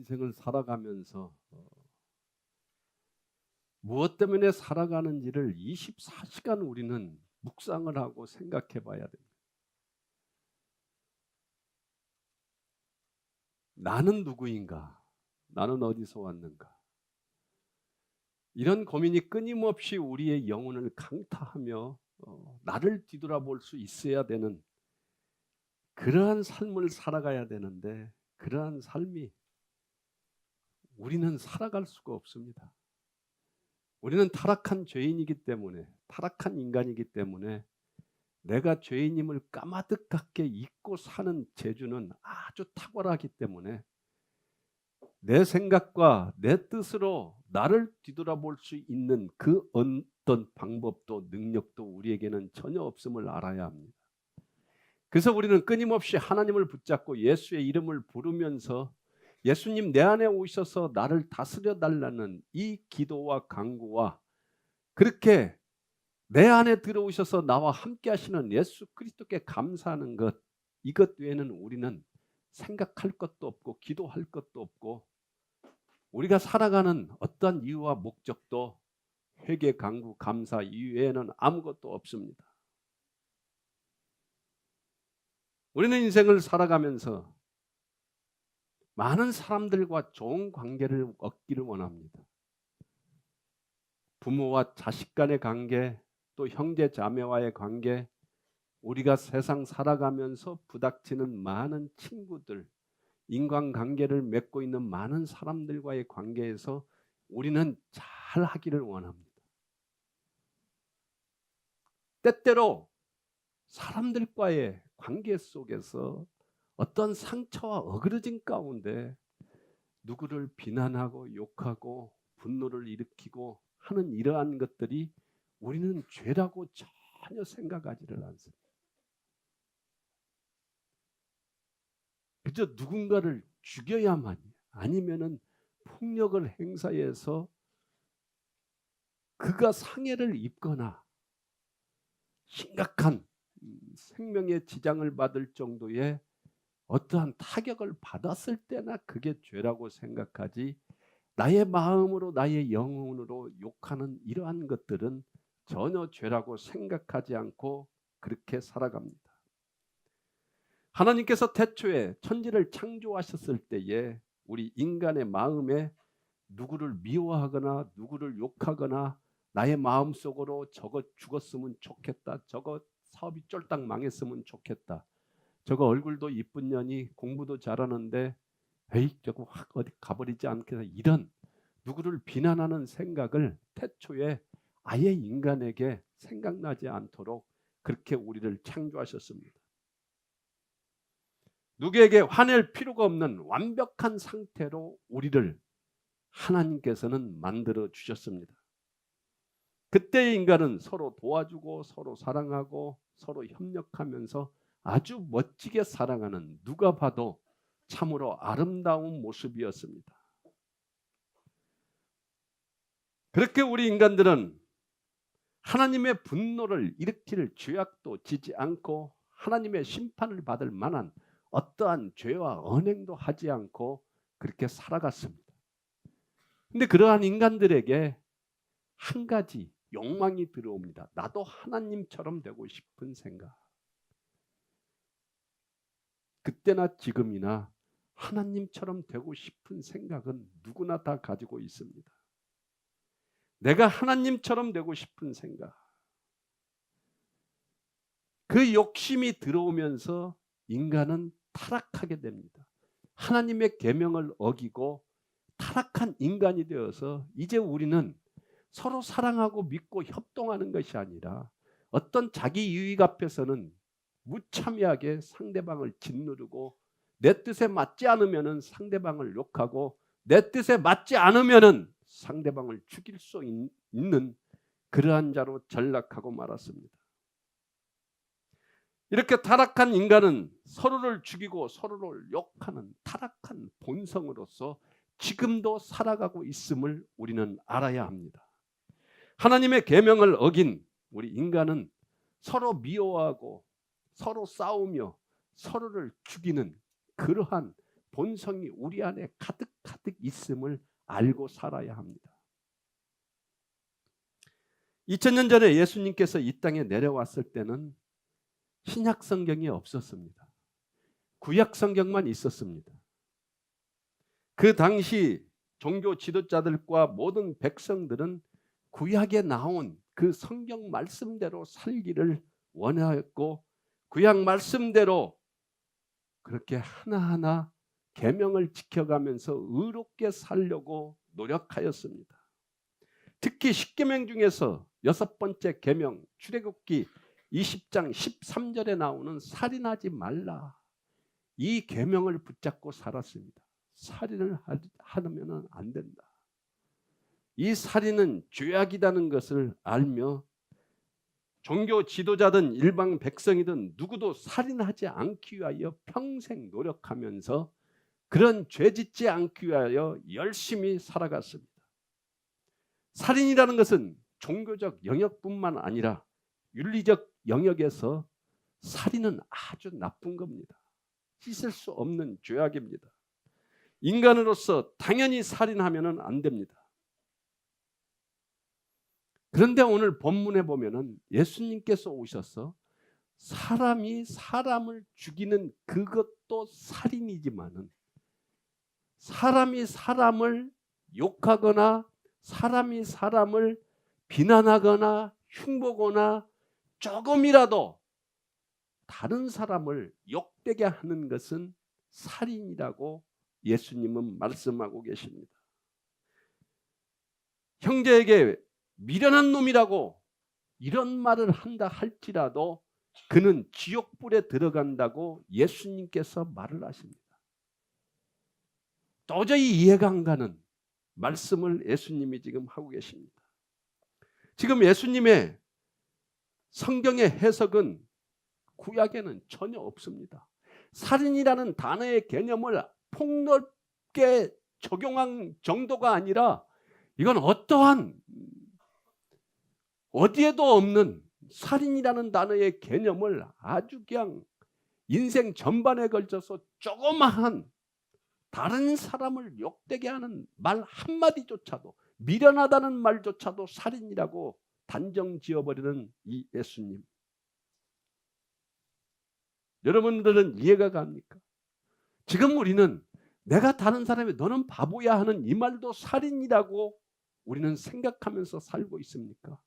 인생을 살아가면서 무엇 때문에 살아가는지를 24시간 우리는 묵상을 하고 생각해 봐야 됩니다. 나는 누구인가? 나는 어디서 왔는가? 이런 고민이 끊임없이 우리의 영혼을 강타하며 나를 뒤돌아볼 수 있어야 되는 그러한 삶을 살아가야 되는데, 그러한 삶이 우리는 살아갈 수가 없습니다. 우리는 타락한 죄인이기 때문에, 타락한 인간이기 때문에 내가 죄인임을 까마득하게 잊고 사는 재주는 아주 탁월하기 때문에 내 생각과 내 뜻으로 나를 뒤돌아볼 수 있는 그 어떤 방법도 능력도 우리에게는 전혀 없음을 알아야 합니다. 그래서 우리는 끊임없이 하나님을 붙잡고 예수의 이름을 부르면서 예수님 내 안에 오셔서 나를 다스려 달라는 이 기도와 간구와 그렇게 내 안에 들어오셔서 나와 함께 하시는 예수 그리스도께 감사하는 것, 이것 외에는 우리는 생각할 것도 없고 기도할 것도 없고 우리가 살아가는 어떠한 이유와 목적도 회개, 간구, 감사 이외에는 아무것도 없습니다. 우리는 인생을 살아가면서 많은 사람들과 좋은 관계를 얻기를 원합니다. 부모와 자식 간의 관계, 또 형제 자매와의 관계, 우리가 세상 살아가면서 부닥치는 많은 친구들, 인간관계를 맺고 있는 많은 사람들과의 관계에서 우리는 잘 하기를 원합니다. 때때로 사람들과의 관계 속에서 어떤 상처와 어그러짐 가운데 누구를 비난하고 욕하고 분노를 일으키고 하는 이러한 것들이 우리는 죄라고 전혀 생각하지를 않습니다. 그저 누군가를 죽여야만, 아니면은 폭력을 행사해서 그가 상해를 입거나 심각한 생명의 지장을 받을 정도의 어떠한 타격을 받았을 때나 그게 죄라고 생각하지, 나의 마음으로 나의 영혼으로 욕하는 이러한 것들은 전혀 죄라고 생각하지 않고 그렇게 살아갑니다. 하나님께서 태초에 천지를 창조하셨을 때에 우리 인간의 마음에 누구를 미워하거나 누구를 욕하거나 나의 마음속으로 저거 죽었으면 좋겠다, 저거 사업이 쫄딱 망했으면 좋겠다, 저거 얼굴도 이쁜 년이 공부도 잘하는데 에이 저거 확 어디 가버리지 않겠다, 이런 누구를 비난하는 생각을 태초에 아예 인간에게 생각나지 않도록 그렇게 우리를 창조하셨습니다. 누구에게 화낼 필요가 없는 완벽한 상태로 우리를 하나님께서는 만들어 주셨습니다. 그때의 인간은 서로 도와주고 서로 사랑하고 서로 협력하면서 아주 멋지게 살아가는, 누가 봐도 참으로 아름다운 모습이었습니다. 그렇게 우리 인간들은 하나님의 분노를 일으킬 죄악도 지지 않고 하나님의 심판을 받을 만한 어떠한 죄와 언행도 하지 않고 그렇게 살아갔습니다. 근데 그러한 인간들에게 한 가지 욕망이 들어옵니다. 나도 하나님처럼 되고 싶은 생각. 그때나 지금이나 하나님처럼 되고 싶은 생각은 누구나 다 가지고 있습니다. 내가 하나님처럼 되고 싶은 생각. 그 욕심이 들어오면서 인간은 타락하게 됩니다. 하나님의 계명을 어기고 타락한 인간이 되어서 이제 우리는 서로 사랑하고 믿고 협동하는 것이 아니라 어떤 자기 유익 앞에서는 무참하게 상대방을 짓누르고, 내 뜻에 맞지 않으면은 상대방을 욕하고, 내 뜻에 맞지 않으면은 상대방을 죽일 수 있는 그러한 자로 전락하고 말았습니다. 이렇게 타락한 인간은 서로를 죽이고 서로를 욕하는 타락한 본성으로서 지금도 살아가고 있음을 우리는 알아야 합니다. 하나님의 계명을 어긴 우리 인간은 서로 미워하고 서로 싸우며 서로를 죽이는 그러한 본성이 우리 안에 가득 가득 있음을 알고 살아야 합니다. 2000년 전에 예수님께서 이 땅에 내려왔을 때는 신약 성경이 없었습니다. 구약 성경만 있었습니다. 그 당시 종교 지도자들과 모든 백성들은 구약에 나온 그 성경 말씀대로 살기를 원하였고 구약 말씀대로 그렇게 하나하나 계명을 지켜가면서 의롭게 살려고 노력하였습니다. 특히 10계명 중에서 6번째 계명 출애굽기 20장 13절에 나오는 살인하지 말라. 이 계명을 붙잡고 살았습니다. 살인을 하면 안 된다. 이 살인은 죄악이라는 것을 알며 종교 지도자든 일반 백성이든 누구도 살인하지 않기 위하여 평생 노력하면서 그런 죄 짓지 않기 위하여 열심히 살아갔습니다. 살인이라는 것은 종교적 영역뿐만 아니라 윤리적 영역에서 살인은 아주 나쁜 겁니다. 씻을 수 없는 죄악입니다. 인간으로서 당연히 살인하면 안 됩니다. 그런데 오늘 본문에 보면은 예수님께서 오셔서 사람이 사람을 죽이는 그것도 살인이지만은 사람이 사람을 욕하거나 사람이 사람을 비난하거나 흉보거나 조금이라도 다른 사람을 욕되게 하는 것은 살인이라고 예수님은 말씀하고 계십니다. 형제에게 미련한 놈이라고 이런 말을 한다 할지라도 그는 지옥불에 들어간다고 예수님께서 말을 하십니다. 도저히 이해가 안 가는 말씀을 예수님이 지금 하고 계십니다. 지금 예수님의 성경의 해석은 구약에는 전혀 없습니다. 살인이라는 단어의 개념을 폭넓게 적용한 정도가 아니라 이건 어떠한 어디에도 없는 살인이라는 단어의 개념을 아주 그냥 인생 전반에 걸쳐서 조그마한 다른 사람을 욕되게 하는 말 한마디조차도 미련하다는 말조차도 살인이라고 단정 지어버리는 이 예수님. 여러분들은 이해가 갑니까? 지금 우리는 내가 다른 사람이 너는 바보야 하는 이 말도 살인이라고 우리는 생각하면서 살고 있습니까?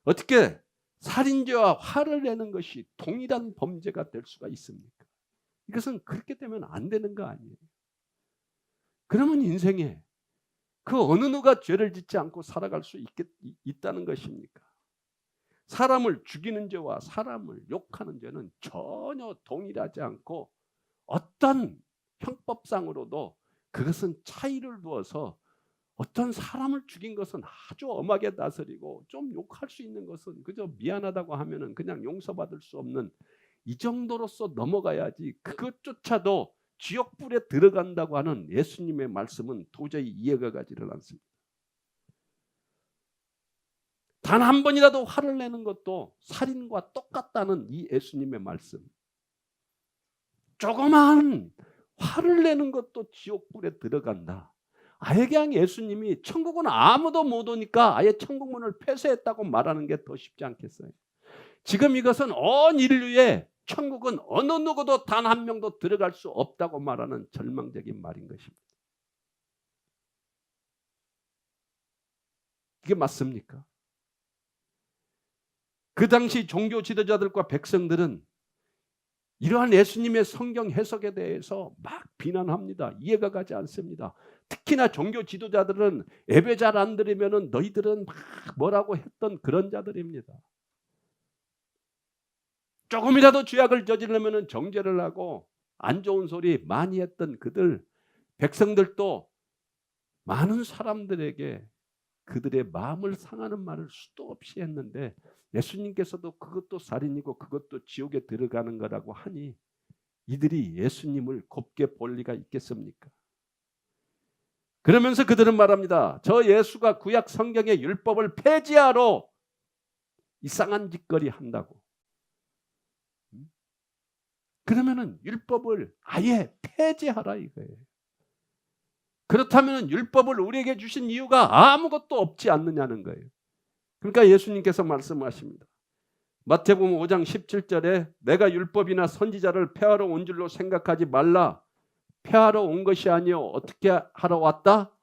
어떻게 살인죄와 화를 내는 것이 동일한 범죄가 될 수가 있습니까? 이것은 그렇게 되면 안 되는 거 아니에요. 그러면 인생에 그 어느 누가 죄를 짓지 않고 살아갈 수 있다는 것입니까? 사람을 죽이는 죄와 사람을 욕하는 죄는 전혀 동일하지 않고 어떤 형법상으로도 그것은 차이를 두어서 어떤 사람을 죽인 것은 아주 엄하게 다스리고 좀 욕할 수 있는 것은 그저 미안하다고 하면은 그냥 용서받을 수 없는 이 정도로서 넘어가야지 그것조차도 지옥불에 들어간다고 하는 예수님의 말씀은 도저히 이해가 가지를 않습니다. 단 한 번이라도 화를 내는 것도 살인과 똑같다는 이 예수님의 말씀. 조그마한 화를 내는 것도 지옥불에 들어간다. 아예 그냥 예수님이 천국은 아무도 못 오니까 아예 천국문을 폐쇄했다고 말하는 게 더 쉽지 않겠어요? 지금 이것은 온 인류의 천국은 어느 누구도 단 한 명도 들어갈 수 없다고 말하는 절망적인 말인 것입니다. 이게 맞습니까? 그 당시 종교 지도자들과 백성들은 이러한 예수님의 성경 해석에 대해서 막 비난합니다. 이해가 가지 않습니다. 특히나 종교 지도자들은 예배 잘 안 드리면은 너희들은 막 뭐라고 했던 그런 자들입니다. 조금이라도 죄악을 저지르면은 정죄를 하고 안 좋은 소리 많이 했던 그들 백성들도 많은 사람들에게 그들의 마음을 상하는 말을 수도 없이 했는데 예수님께서도 그것도 살인이고 그것도 지옥에 들어가는 거라고 하니 이들이 예수님을 곱게 볼 리가 있겠습니까? 그러면서 그들은 말합니다. 저 예수가 구약 성경의 율법을 폐지하러 이상한 짓거리 한다고. 그러면은 율법을 아예 폐지하라 이거예요. 그렇다면 율법을 우리에게 주신 이유가 아무것도 없지 않느냐는 거예요. 그러니까 예수님께서 말씀하십니다. 마태복음 5장 17절에 내가 율법이나 선지자를 폐하러 온 줄로 생각하지 말라. 폐하러 온 것이 아니요 어떻게 하러 왔다?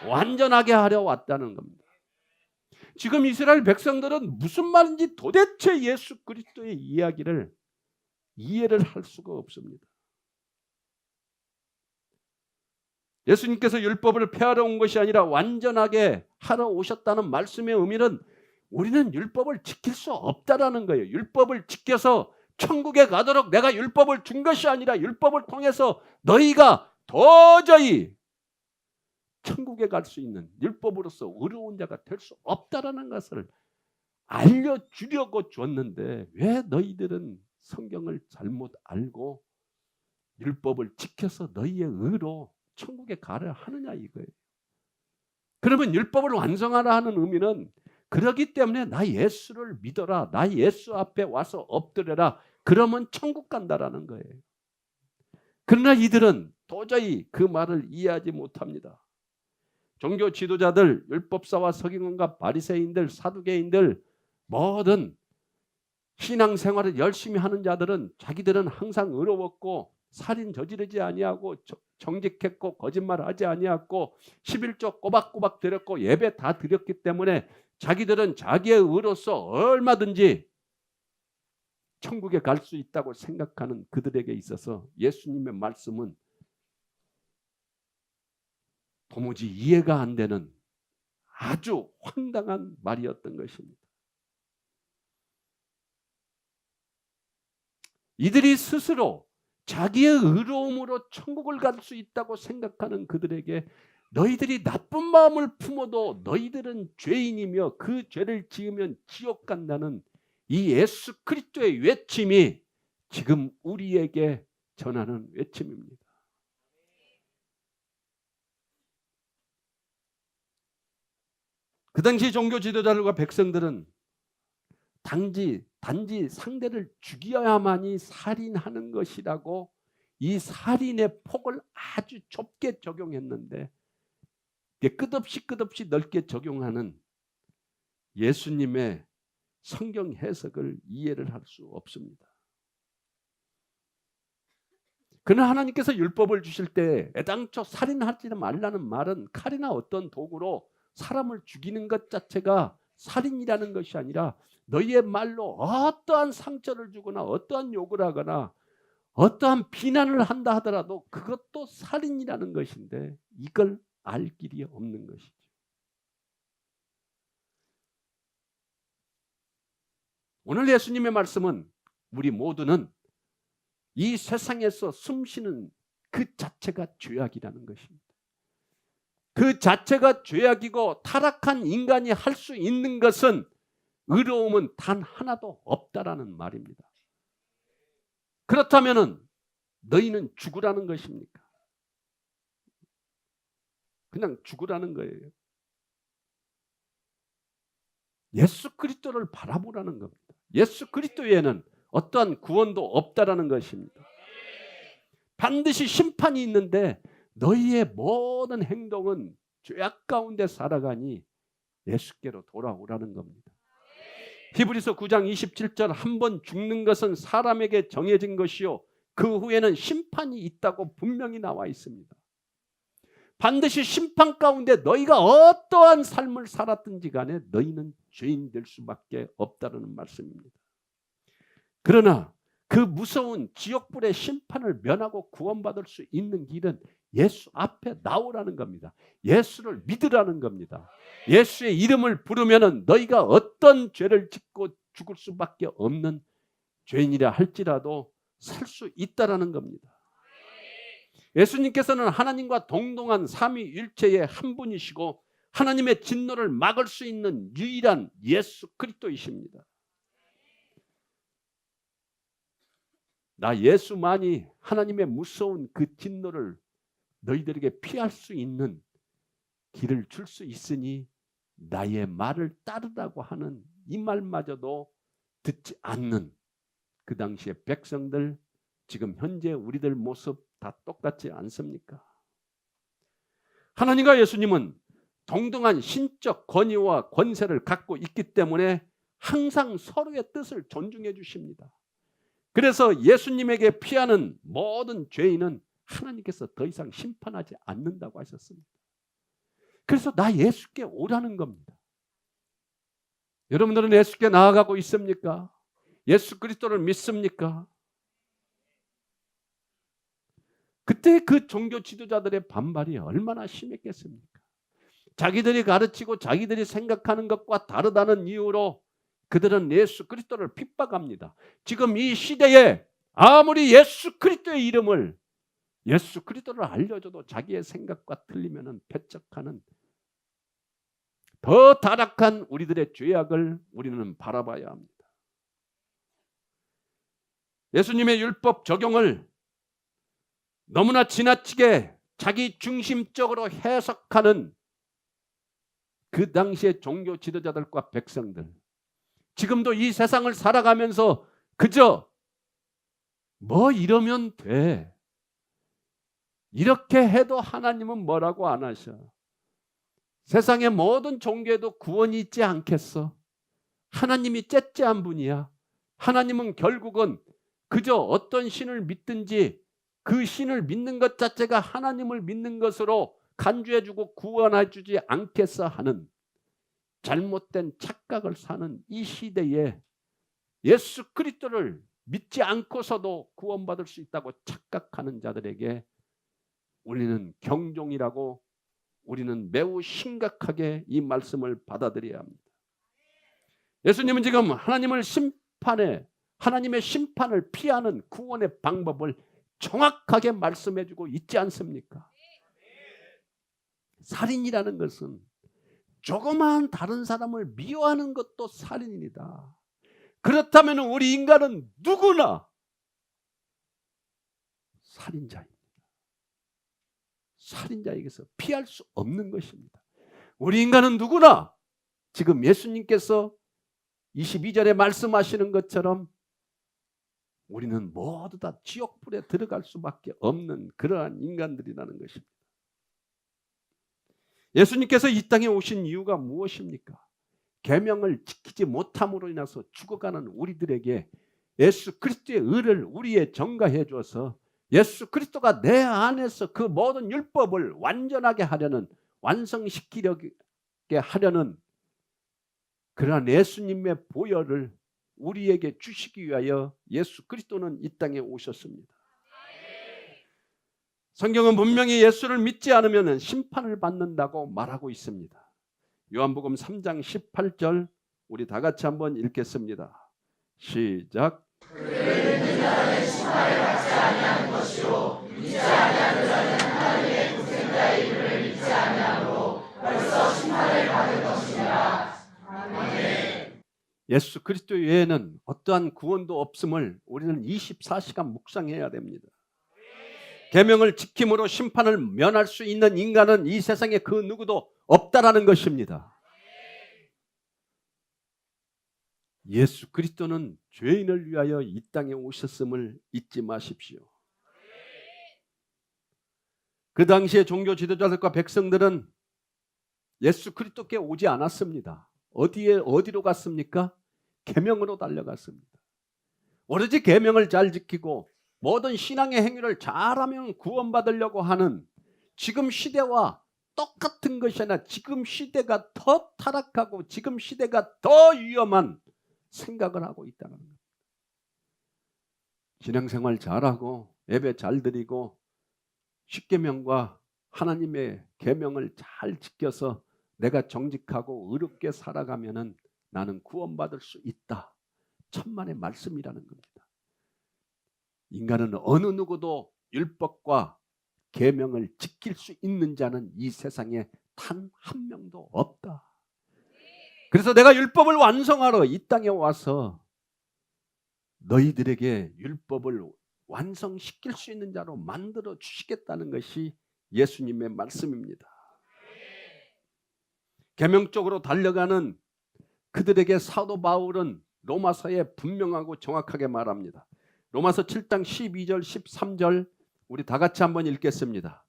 완전하게 하려 왔다는 겁니다. 지금 이스라엘 백성들은 무슨 말인지 도대체 예수 그리스도의 이야기를 이해를 할 수가 없습니다. 예수님께서 율법을 폐하러 온 것이 아니라 완전하게 하러 오셨다는 말씀의 의미는 우리는 율법을 지킬 수 없다라는 거예요. 율법을 지켜서 천국에 가도록 내가 율법을 준 것이 아니라 율법을 통해서 너희가 도저히 천국에 갈 수 있는 율법으로서 의로운 자가 될 수 없다라는 것을 알려주려고 줬는데 왜 너희들은 성경을 잘못 알고 율법을 지켜서 너희의 의로 천국에 가려 하느냐 이거예요. 그러면 율법을 완성하라 하는 의미는 그러기 때문에 나 예수를 믿어라. 나 예수 앞에 와서 엎드려라. 그러면 천국 간다라는 거예요. 그러나 이들은 도저히 그 말을 이해하지 못합니다. 종교 지도자들, 율법사와 서기관과 바리새인들, 사두개인들 모든 신앙생활을 열심히 하는 자들은 자기들은 항상 의로웠고 살인 저지르지 아니하고 정직했고 거짓말하지 아니하고 11조 꼬박꼬박 드렸고 예배 다 드렸기 때문에 자기들은 자기의 의로서 얼마든지 천국에 갈 수 있다고 생각하는 그들에게 있어서 예수님의 말씀은 도무지 이해가 안 되는 아주 황당한 말이었던 것입니다. 이들이 스스로 자기의 의로움으로 천국을 갈 수 있다고 생각하는 그들에게 너희들이 나쁜 마음을 품어도 너희들은 죄인이며 그 죄를 지으면 지옥 간다는 이 예수 그리스도의 외침이 지금 우리에게 전하는 외침입니다. 그 당시 종교 지도자들과 백성들은 단지 상대를 죽여야만이 살인하는 것이라고 이 살인의 폭을 아주 좁게 적용했는데 끝없이 넓게 적용하는 예수님의 성경 해석을 이해를 할 수 없습니다. 그러나 하나님께서 율법을 주실 때 애당초 살인하지 말라는 말은 칼이나 어떤 도구로 사람을 죽이는 것 자체가 살인이라는 것이 아니라 너희의 말로 어떠한 상처를 주거나 어떠한 욕을 하거나 어떠한 비난을 한다 하더라도 그것도 살인이라는 것인데 이걸 알 길이 없는 것이죠. 오늘 예수님의 말씀은 우리 모두는 이 세상에서 숨쉬는 그 자체가 죄악이라는 것입니다. 그 자체가 죄악이고 타락한 인간이 할 수 있는 것은 의로움은 단 하나도 없다라는 말입니다. 그렇다면 너희는 죽으라는 것입니까? 그냥 죽으라는 거예요. 예수 그리스도를 바라보라는 겁니다. 예수 그리스도 외에는 어떠한 구원도 없다라는 것입니다. 반드시 심판이 있는데 너희의 모든 행동은 죄악 가운데 살아가니 예수께로 돌아오라는 겁니다. 히브리서 9장 27절 한 번 죽는 것은 사람에게 정해진 것이요 그 후에는 심판이 있다고 분명히 나와 있습니다. 반드시 심판 가운데 너희가 어떠한 삶을 살았든지 간에 너희는 죄인 될 수밖에 없다는 말씀입니다. 그러나 그 무서운 지옥불의 심판을 면하고 구원받을 수 있는 길은 예수 앞에 나오라는 겁니다. 예수를 믿으라는 겁니다. 예수의 이름을 부르면 너희가 어떤 죄를 짓고 죽을 수밖에 없는 죄인이라 할지라도 살 수 있다라는 겁니다. 예수님께서는 하나님과 동등한 삼위일체의 한 분이시고 하나님의 진노를 막을 수 있는 유일한 예수 그리스도이십니다. 나 예수만이 하나님의 무서운 그 진노를 너희들에게 피할 수 있는 길을 줄 수 있으니 나의 말을 따르라고 하는 이 말마저도 듣지 않는 그 당시의 백성들, 지금 현재 우리들 모습 다 똑같지 않습니까? 하나님과 예수님은 동등한 신적 권위와 권세를 갖고 있기 때문에 항상 서로의 뜻을 존중해 주십니다. 그래서 예수님에게 피하는 모든 죄인은 하나님께서 더 이상 심판하지 않는다고 하셨습니다. 그래서 나 예수께 오라는 겁니다. 여러분들은 예수께 나아가고 있습니까? 예수 그리스도를 믿습니까? 그때 그 종교 지도자들의 반발이 얼마나 심했겠습니까? 자기들이 가르치고 자기들이 생각하는 것과 다르다는 이유로 그들은 예수 그리스도를 핍박합니다. 지금 이 시대에 아무리 예수 그리스도의 이름을, 예수 그리스도를 알려줘도 자기의 생각과 틀리면 배척하는 더 타락한 우리들의 죄악을 우리는 바라봐야 합니다. 예수님의 율법 적용을 너무나 지나치게 자기 중심적으로 해석하는 그 당시의 종교 지도자들과 백성들, 지금도 이 세상을 살아가면서 그저 뭐 이러면 돼, 이렇게 해도 하나님은 뭐라고 안 하셔, 세상의 모든 종교에도 구원이 있지 않겠어, 하나님이 째째한 분이야, 하나님은 결국은 그저 어떤 신을 믿든지 그 신을 믿는 것 자체가 하나님을 믿는 것으로 간주해주고 구원해주지 않겠어 하는 잘못된 착각을 사는 이 시대에 예수 그리스도를 믿지 않고서도 구원받을 수 있다고 착각하는 자들에게 우리는 경종이라고, 우리는 매우 심각하게 이 말씀을 받아들여야 합니다. 예수님은 지금 하나님의 심판을 피하는 구원의 방법을 정확하게 말씀해주고 있지 않습니까? 살인이라는 것은 조그마한 다른 사람을 미워하는 것도 살인입니다. 그렇다면 우리 인간은 누구나 살인자입니다. 살인자에게서 피할 수 없는 것입니다. 우리 인간은 누구나 지금 예수님께서 22절에 말씀하시는 것처럼 우리는 모두 다 지옥불에 들어갈 수밖에 없는 그러한 인간들이라는 것입니다. 예수님께서 이 땅에 오신 이유가 무엇입니까? 계명을 지키지 못함으로 인해서 죽어가는 우리들에게 예수 그리스도의 의를 우리에 전가해 주어서 예수 그리스도가 내 안에서 그 모든 율법을 완전하게 하려는, 완성시키려게 하려는 그러한 예수님의 보혈을 우리에게 주시기 위하여 예수 그리스도는 이 땅에 오셨습니다. 성경은 분명히 예수를 믿지 않으면 심판을 받는다고 말하고 있습니다. 요한복음 3장 18절 우리 다 같이 한번 읽겠습니다. 시작. 그를 믿는 자는 심판을 받지 아니하는 것이요 믿지 아니하는 자는 하나님의 독생자의 이름을 믿지 아니하므로 벌써 심판을 받은 것이니라. 아멘. 예수 그리스도 외에는 어떠한 구원도 없음을 우리는 24시간 묵상해야 됩니다. 계명을 지킴으로 심판을 면할 수 있는 인간은 이 세상에 그 누구도 없다라는 것입니다. 예수 그리스도는 죄인을 위하여 이 땅에 오셨음을 잊지 마십시오. 그 당시에 종교 지도자들과 백성들은 예수 그리스도께 오지 않았습니다. 어디로 갔습니까? 계명으로 달려갔습니다. 오로지 계명을 잘 지키고 모든 신앙의 행위를 잘하면 구원받으려고 하는 지금 시대와 똑같은 것이 아니라 지금 시대가 더 타락하고 지금 시대가 더 위험한 생각을 하고 있다는 겁니다. 신앙생활 잘하고 예배 잘 드리고 십계명과 하나님의 계명을 잘 지켜서 내가 정직하고 의롭게 살아가면은 나는 구원받을 수 있다. 천만의 말씀이라는 겁니다. 인간은 어느 누구도 율법과 계명을 지킬 수 있는 자는 이 세상에 단 한 명도 없다. 그래서 내가 율법을 완성하러 이 땅에 와서 너희들에게 율법을 완성시킬 수 있는 자로 만들어 주시겠다는 것이 예수님의 말씀입니다. 계명적으로 달려가는 그들에게 사도 바울은 로마서에 분명하고 정확하게 말합니다. 로마서 7장 12절 13절 우리 다 같이 한번 읽겠습니다.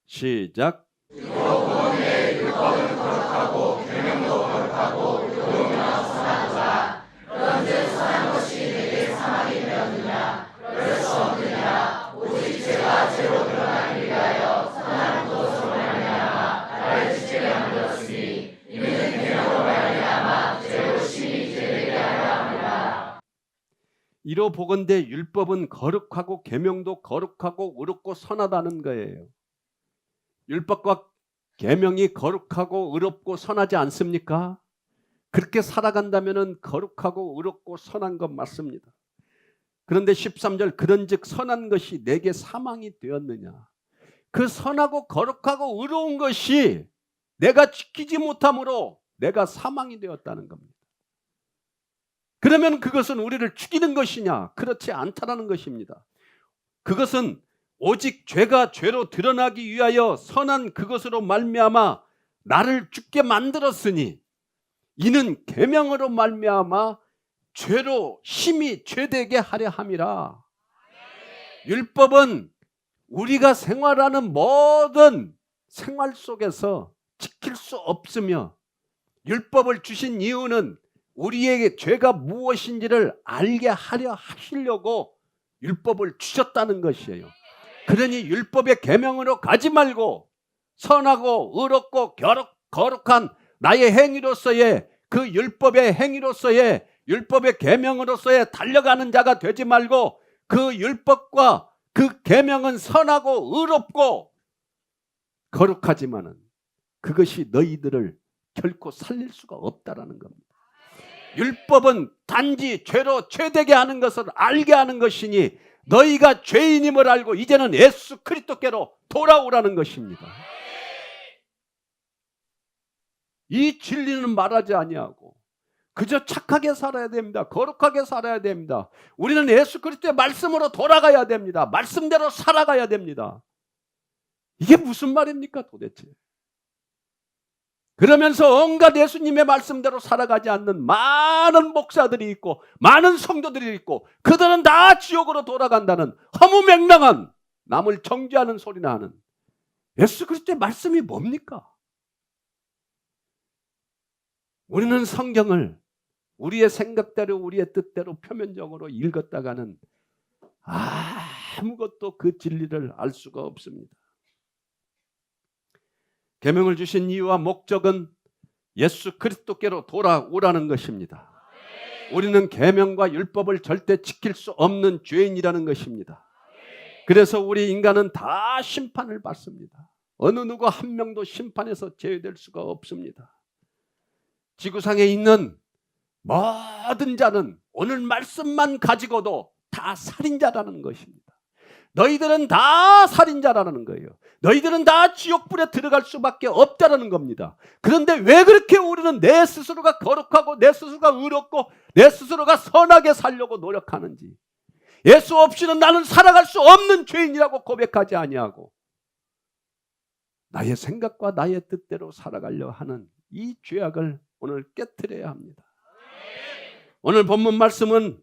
시작. 이로 보건대 율법은 거룩하고 계명도 거룩하고 의롭고 선하다는 거예요. 율법과 계명이 거룩하고 의롭고 선하지 않습니까? 그렇게 살아간다면 거룩하고 의롭고 선한 것 맞습니다. 그런데 13절 그런즉 선한 것이 내게 사망이 되었느냐. 그 선하고 거룩하고 의로운 것이 내가 지키지 못함으로 내가 사망이 되었다는 겁니다. 그러면 그것은 우리를 죽이는 것이냐? 그렇지 않다라는 것입니다. 그것은 오직 죄가 죄로 드러나기 위하여 선한 그것으로 말미암아 나를 죽게 만들었으니 이는 계명으로 말미암아 죄로 심히 죄되게 하려 함이라. 율법은 우리가 생활하는 모든 생활 속에서 지킬 수 없으며 율법을 주신 이유는 우리에게 죄가 무엇인지를 알게 하려 하시려고 율법을 주셨다는 것이에요. 그러니 율법의 계명으로 가지 말고 선하고 의롭고 거룩한 나의 행위로서의 그 율법의 행위로서의 율법의 계명으로서의 달려가는 자가 되지 말고 그 율법과 그 계명은 선하고 의롭고 거룩하지만은 그것이 너희들을 결코 살릴 수가 없다라는 겁니다. 율법은 단지 죄로 죄되게 하는 것을 알게 하는 것이니 너희가 죄인임을 알고 이제는 예수 그리스도께로 돌아오라는 것입니다. 이 진리는 말하지 아니하고 그저 착하게 살아야 됩니다. 거룩하게 살아야 됩니다. 우리는 예수 그리스도의 말씀으로 돌아가야 됩니다. 말씀대로 살아가야 됩니다. 이게 무슨 말입니까 도대체? 그러면서 온갖 예수님의 말씀대로 살아가지 않는 많은 목사들이 있고 많은 성도들이 있고 그들은 다 지옥으로 돌아간다는 허무맹랑한 남을 정죄하는 소리나 하는 예수 그리스도의 말씀이 뭡니까? 우리는 성경을 우리의 생각대로 우리의 뜻대로 표면적으로 읽었다가는 아무것도 그 진리를 알 수가 없습니다. 계명을 주신 이유와 목적은 예수 그리스도께로 돌아오라는 것입니다. 우리는 계명과 율법을 절대 지킬 수 없는 죄인이라는 것입니다. 그래서 우리 인간은 다 심판을 받습니다. 어느 누구 한 명도 심판에서 제외될 수가 없습니다. 지구상에 있는 모든 자는 오늘 말씀만 가지고도 다 살인자라는 것입니다. 너희들은 다 살인자라는 거예요. 너희들은 다 지옥불에 들어갈 수밖에 없다라는 겁니다. 그런데 왜 그렇게 우리는 내 스스로가 거룩하고 내 스스로가 의롭고 내 스스로가 선하게 살려고 노력하는지, 예수 없이는 나는 살아갈 수 없는 죄인이라고 고백하지 아니하고 나의 생각과 나의 뜻대로 살아가려 하는 이 죄악을 오늘 깨트려야 합니다. 오늘 본문 말씀은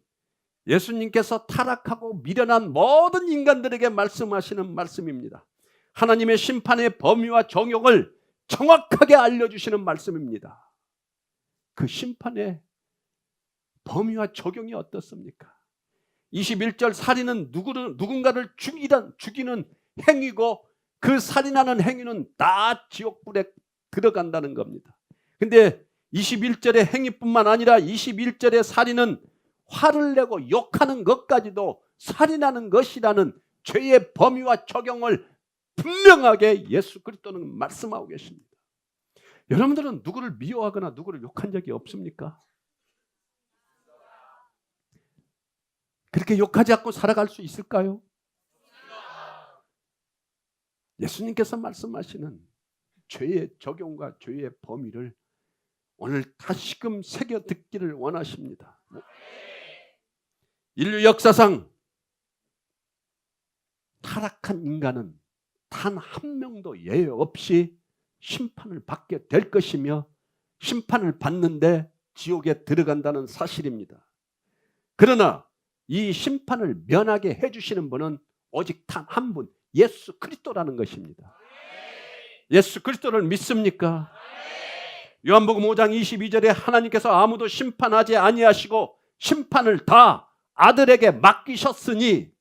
예수님께서 타락하고 미련한 모든 인간들에게 말씀하시는 말씀입니다. 하나님의 심판의 범위와 정욕을 정확하게 알려주시는 말씀입니다. 그 심판의 범위와 적용이 어떻습니까? 21절 살인은 누군가를 죽이는 행위고 그 살인하는 행위는 다 지옥불에 들어간다는 겁니다. 근데 21절의 행위뿐만 아니라 21절의 살인은 화를 내고 욕하는 것까지도 살인하는 것이라는 죄의 범위와 적용을 분명하게 예수 그리스도는 말씀하고 계십니다. 여러분들은 누구를 미워하거나 누구를 욕한 적이 없습니까? 그렇게 욕하지 않고 살아갈 수 있을까요? 예수님께서 말씀하시는 죄의 적용과 죄의 범위를 오늘 다시금 새겨 듣기를 원하십니다. 인류 역사상 타락한 인간은 단 한 명도 예외 없이 심판을 받게 될 것이며 심판을 받는데 지옥에 들어간다는 사실입니다. 그러나 이 심판을 면하게 해주시는 분은 오직 단 한 분, 예수 그리스도라는 것입니다. 예수 그리스도를 믿습니까? 요한복음 5장 22절에 하나님께서 아무도 심판하지 아니하시고 심판을 다 아들에게 맡기셨으니,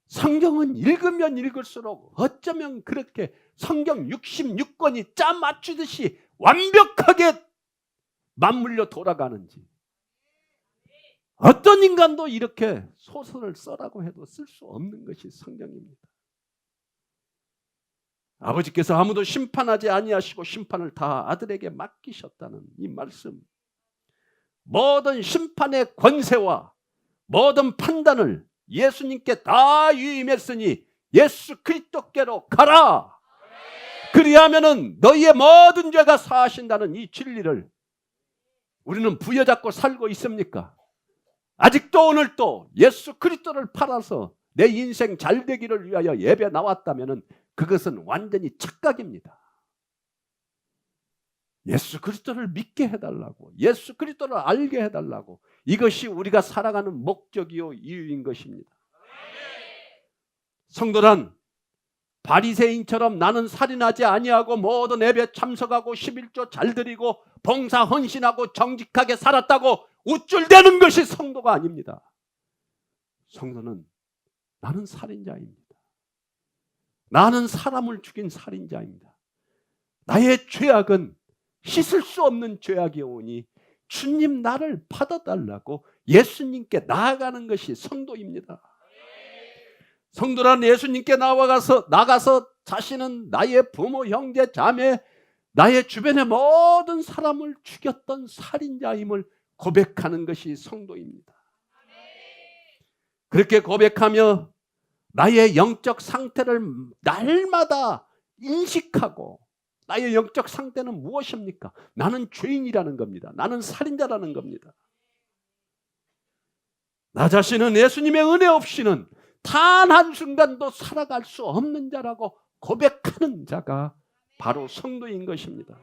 성경은 읽으면 읽을수록 어쩌면 그렇게 성경 66권이 짜 맞추듯이 완벽하게 맞물려 돌아가는지, 어떤 인간도 이렇게 소설을 써라고 해도 쓸 수 없는 것이 성경입니다. 아버지께서 아무도 심판하지 아니하시고 심판을 다 아들에게 맡기셨다는 이 말씀, 모든 심판의 권세와 모든 판단을 예수님께 다 위임했으니 예수 그리스도께로 가라. 그리하면은 너희의 모든 죄가 사하신다는 이 진리를 우리는 부여잡고 살고 있습니까? 아직도 오늘도 예수 그리스도를 팔아서 내 인생 잘 되기를 위하여 예배 나왔다면은 그것은 완전히 착각입니다. 예수 그리스도를 믿게 해달라고, 예수 그리스도를 알게 해달라고, 이것이 우리가 살아가는 목적이요 이유인 것입니다. 성도란 바리새인처럼 나는 살인하지 아니하고 모든 예배 참석하고 11조 잘 드리고 봉사 헌신하고 정직하게 살았다고 우쭐대는 것이 성도가 아닙니다. 성도는 나는 살인자입니다. 나는 사람을 죽인 살인자입니다. 나의 죄악은 씻을 수 없는 죄악이오니 주님 나를 받아달라고 예수님께 나아가는 것이 성도입니다. 성도란 예수님께 나가서 자신은 나의 부모, 형제, 자매, 나의 주변의 모든 사람을 죽였던 살인자임을 고백하는 것이 성도입니다. 그렇게 고백하며 나의 영적 상태를 날마다 인식하고, 나의 영적 상태는 무엇입니까? 나는 죄인이라는 겁니다. 나는 살인자라는 겁니다. 나 자신은 예수님의 은혜 없이는 단 한순간도 살아갈 수 없는 자라고 고백하는 자가 바로 성도인 것입니다.